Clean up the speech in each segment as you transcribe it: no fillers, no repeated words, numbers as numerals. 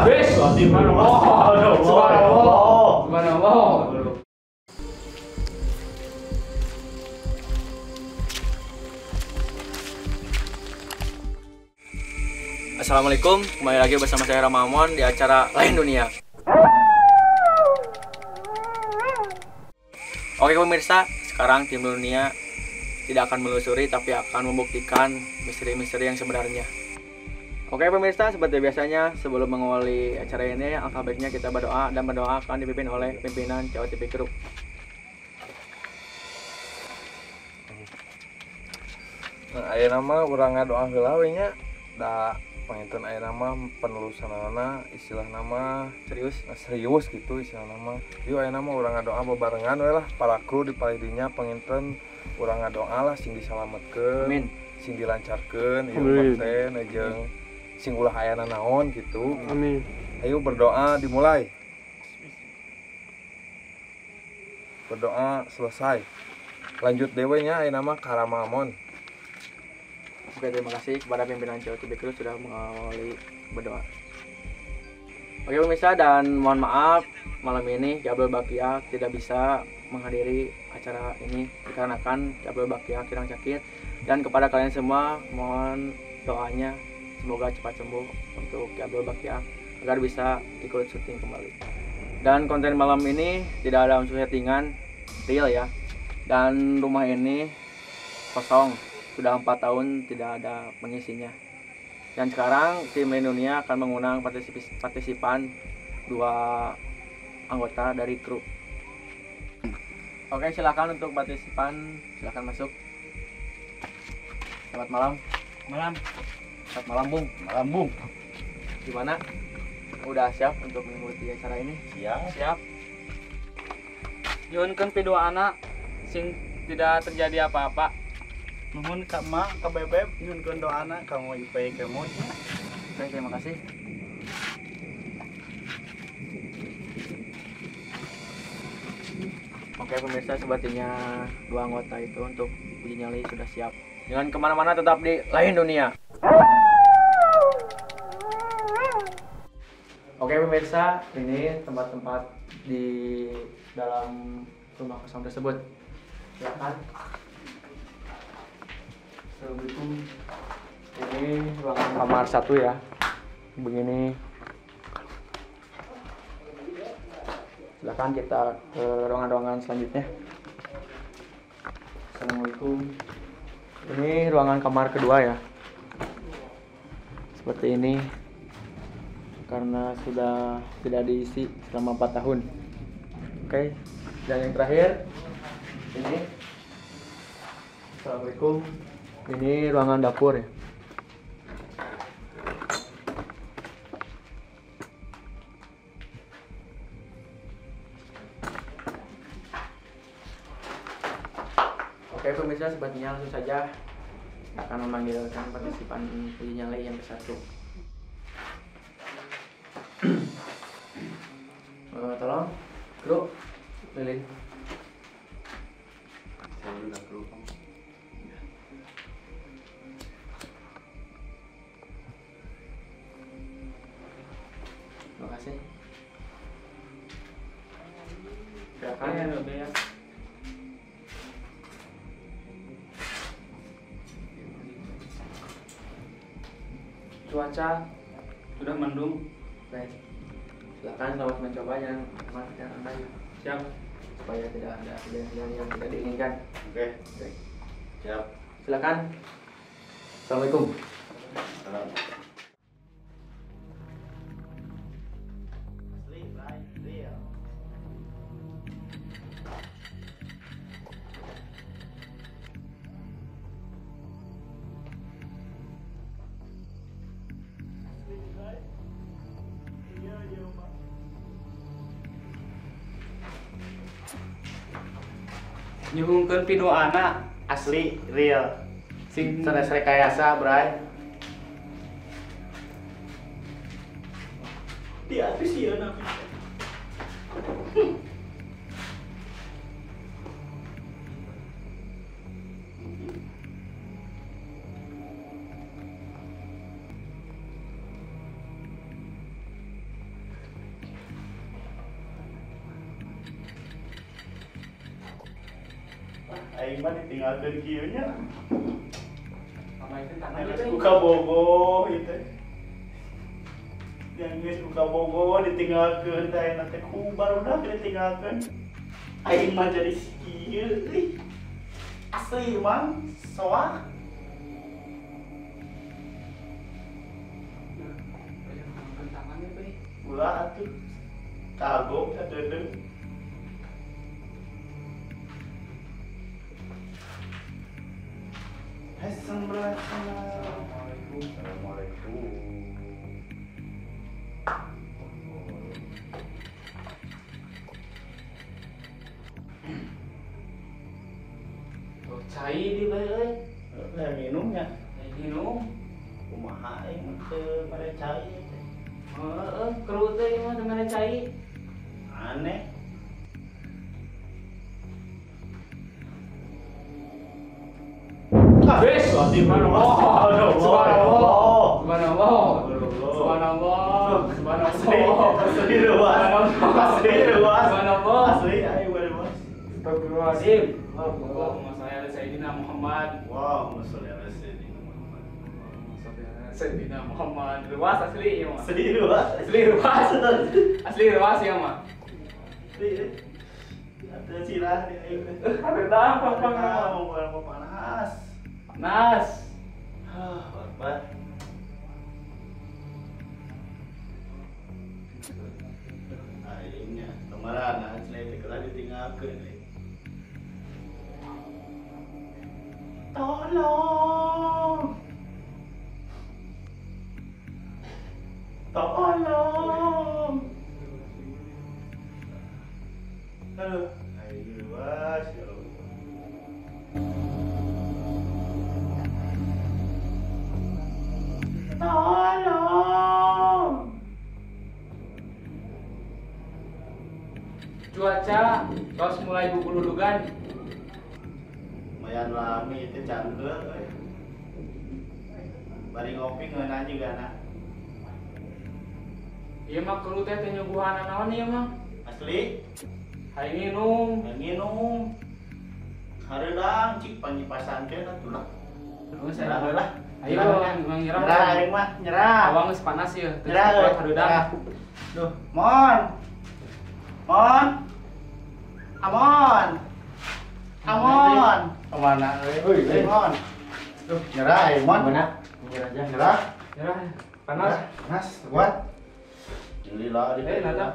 Wes, subhanallah. Subhanallah. Subhanallah. Assalamualaikum, kembali lagi bersama saya Ramamon di acara Lain Dunia. Oke pemirsa, sekarang tim dunia tidak akan menelusuri tapi akan membuktikan misteri-misteri yang sebenarnya. Oke pemirsa, seperti biasanya sebelum mengawali acara ini, alangkah baiknya kita berdoa dan berdoa akan dipimpin oleh pimpinan Jawa TV Group. Nah, aya nama urang ngadoa heula we nya da panginten aya nama penelusuranna istilah nama serius gitu istilah nama. Ieu aya nama urang ngadoa bebarengan we lah para kru di palidinya panginten urang ngadoa lah sing disalametkeun, Amin. sing dilancarkeun ieu konten jeung sing ulah ayana naon gitu. Amin. Ayo berdoa dimulai. Berdoa selesai. Lanjut dewe nya aya nama Karamamon. Oke, terima kasih kepada pimpinan Jawa TV Group sudah mengawali berdoa. Oke pemirsa, dan mohon maaf malam ini Jabal Bakia tidak bisa menghadiri acara ini dikarenakan Jabal Bakia sedang sakit, dan kepada kalian semua mohon doanya semoga cepat sembuh untuk Jabal Bakia agar bisa ikut syuting kembali. Dan konten malam ini tidak ada unsur settingan, real ya. Dan rumah ini kosong, sudah 4 tahun tidak ada pengisinya. Dan sekarang tim Lain Dunia akan mengundang partisipan 2 anggota dari kru. Oke, silakan untuk partisipan, silakan masuk. Selamat malam. Selamat malam, Bung. Malam, Bung. Gimana? Udah siap untuk mengikuti acara ini? Siap. Nyuhunkeun pidu anak sing tidak terjadi apa-apa. Nuhun ka mak, ka bebeb, nyuhunkeun doana kamu ipai kemut. Oke, terima kasih. Oke pemirsa, sepertinya 2 anggota itu untuk uji nyali sudah siap. Jangan kemana-mana, tetap di Lain Dunia. Oke pemirsa, ini tempat-tempat di dalam rumah kosong tersebut. Silakan. Assalamualaikum. Ini ruangan kamar 1 ya. Begini. Silakan kita ke ruangan-ruangan selanjutnya. Assalamualaikum. Ini ruangan kamar kedua ya. Seperti ini. Karena sudah tidak diisi selama 4 tahun. Oke. Dan yang terakhir ini. Assalamualaikum. Ini ruangan dapur ya. Oke pemirsa, sepertinya langsung saja akan memanggilkan partisipan uji nyali yang ke-1. Tolong, kru, lilin. Saya juga kru. Terima kasih. Silakan ya. Cuaca Sudah mendung. baik. Silakan selamat mencoba yang matikan Anda ya. Siap. Supaya tidak ada kejadian yang tidak diinginkan. Oke. Siap. Silakan. Assalamualaikum. Nyuhunkeun pidu anak Asli, real. sing Sanes rekayasa, Bray. Di atas ya nabi. aing mah ditinggalkeun kieu nya. Apa itu tanah Geus itu? buka bogo itu. Yang geus buka bogo ditinggalkeun teh eta teh ku barudak ditinggalkeun. Aing mah jadi si kieu euy. Asli mang soak. Ulah atuh. Kagok kadeung. Assalamualaikum. Oh, cai di bae euy. Minumnya. Minum. Kumaha aing teu pada cai teh. Heeh, keru teh ieu mah teu mere cai. Aneh. Wes, subhanallah. Subhanallah. Subhanallah. Subhanallah. Subhanallah. Asli ruas. Asli ruas. Subhanallah. Asli aing bari mas. Astagfirullahaladzim. Allahumma shalli ala sayyidina Muhammad. Wow, sholli ala sayyidina Muhammad. Sayyidina Muhammad. Luas asli ieu mah. Asli ruas. Asli luas. Asli luas ya mah. Asli. Ada cirah di aing teh. Ada apa Mau panas. Nas. Apa? Aingnya kemarin asli teh kala ditinggalkeun. Tolong. Tolong. Aduh, aing luas ya Allah. Tolong. Cuaca tos mulai guguludugan. Lumayan lami itu canggel. Bari ngopi ngeunah juga na. Ieu mah keru teh teh nyuguhan naon ieu mah? Asli, Hayang nginum. yang minum. Hareudang cik panyipasan teh atuh lah. Terus Nyerah saya lah. ayo mang nyerah. Nyerah aing mah, nyerah. Awang geus panas ieu. Nyerah. Kuat hareudang. Duh, Mon. Mon. Amon. Amon. Kemana euy? Euy, Mon. Duh, nyerah aing Mon. Gimana? Mikir aja. Nyerah. Nyerah. Panas. Panas, kuat. Alhamdulillah Nata.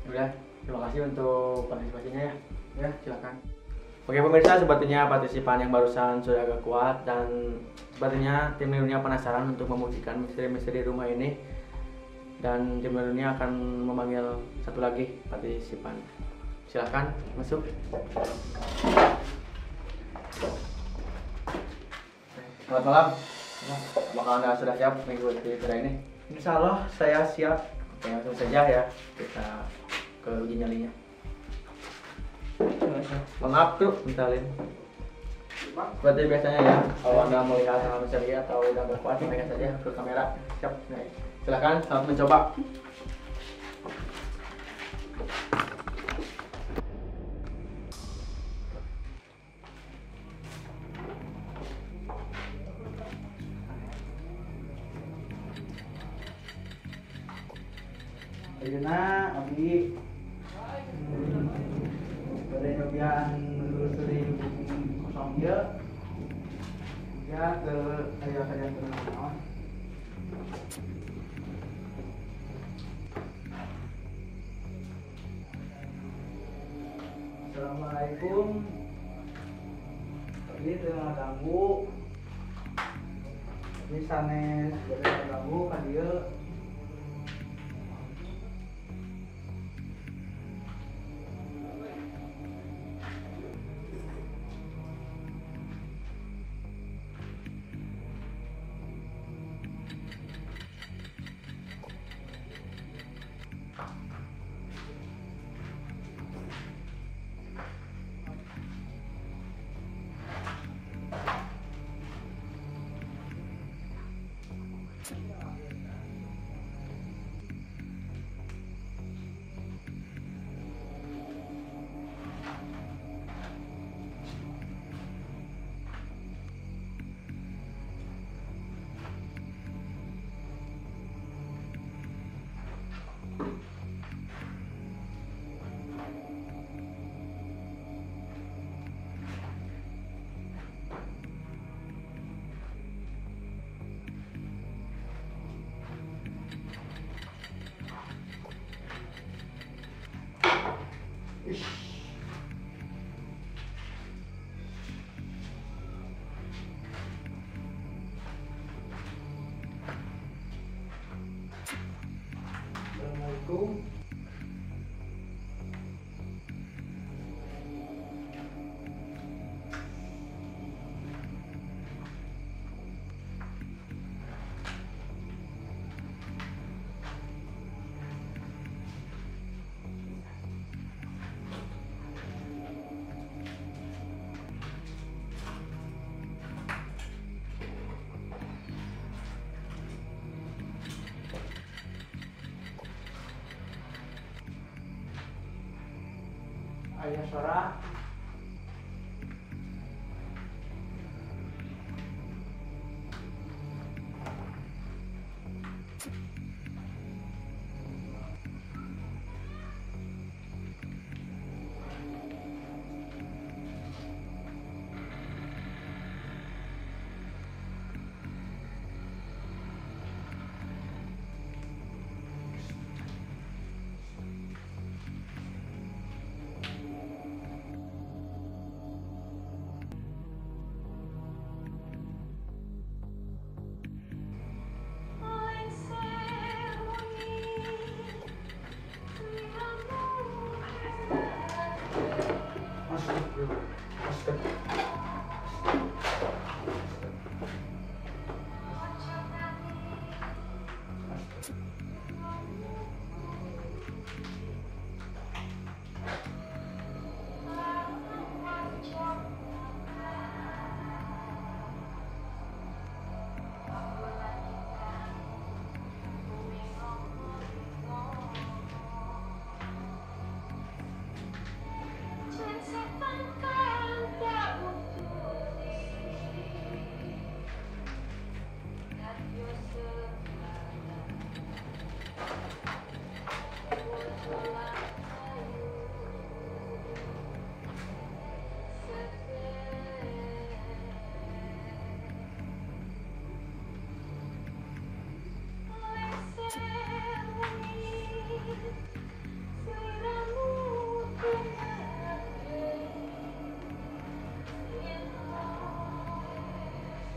Udah, terima kasih untuk partisipasinya ya. Ya, silakan. Oke pemirsa, sepertinya partisipan yang barusan sudah agak kuat dan sepertinya tim Lelunia penasaran untuk membuktikan misteri-misteri rumah ini. Dan tim Lelunia akan memanggil satu lagi partisipan. Silakan masuk. Selamat malam. Apakah Anda sudah siap mengikuti acara ini? Insya Allah saya siap. Oke, langsung saja ya kita ke uji nyalinya. Maaf tuh, bentalin. Seperti biasanya ya, kalau Anda melihat hal misteri atau udah berkuat, sampaikan saja ke kamera. Siap. Nah, silakan, selamat mencoba. Ayeuna abdi pada nyobian menelusuri kosong ieu ya ke aya kajian naon. Assalamualaikum. Abdi teu ngaganggu. Abdi sanes bade ngaganggu ka dieu. Assalamualaikum. Ayah suara.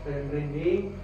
Dan branding.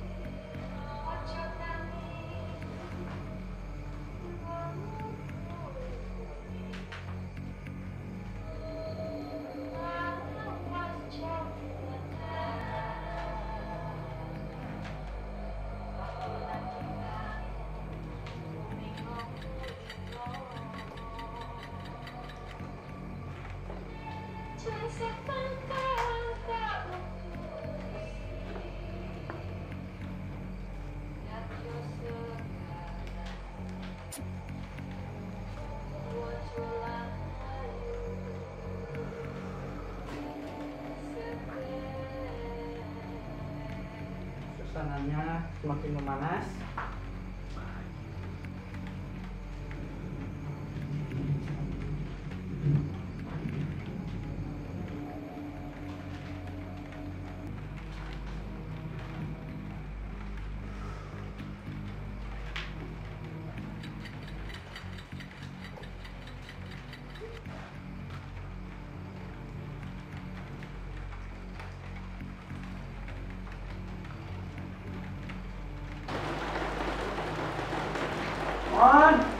Suasananya semakin memanas. On.